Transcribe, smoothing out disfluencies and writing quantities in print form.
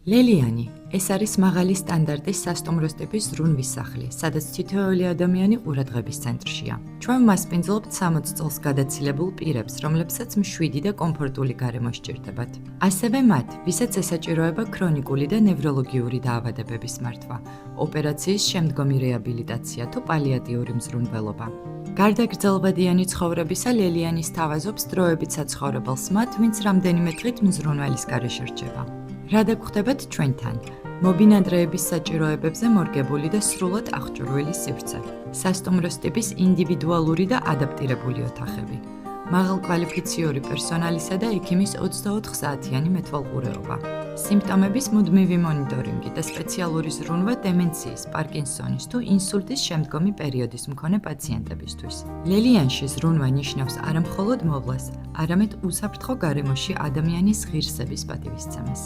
ლელიანი ეს არის მაღალი სტანდარტის სასტუმროს ტიპის ზრუნვის სახლი, სადაც თითოეული ადამიანი ყურადღების ცენტრშია. ჩვენ მასპინძლობთ 60 წელს გადაცილებულ პირებს, რომლებსაც მშვიდი და კომფორტული გარემო სჭირდებათ. ასევე მათ, ვისაც ესაჭიროება ქრონიკული და ნევროლოგიური დაავადებების მართვა, ოპერაციის შემდგომი რეაბილიტაცია თუ პალიატიური მზრუნველობა. გარდა გრძელვადიანი ცხოვრებისა, ლელიანი სთავაზობს დროებით საცხოვრებელს მათ, ვინც რამდენიმე დღით მზრუნველის გარეშე რჩება. რა დაგხვდებათ ჩვენთან? მობინადრეების საჭიროებებზე მორგებული და სრულად აღჭურვილი სივრცე. სასტუმროს ტიპის ინდივიდუალური და ადაპტირებული ოთახები. მაღალკვალიფიციური პერსონალისა და ექიმის 24 საათიანი მეთვალყურეობა. სიმპტომების მუდმივი მონიტორინგი და სპეციალური ზრუნვა დემენციის, პარკინსონის თუ ინსულტის შემდგომი პერიოდის მქონე პაციენტებისთვის. ლელიანში ზრუნვა ნიშნავს არამხოლოდ მოვლას, არამედ უსაფრთხო გარემოში ადამიანის ღირსების პატივისცემას.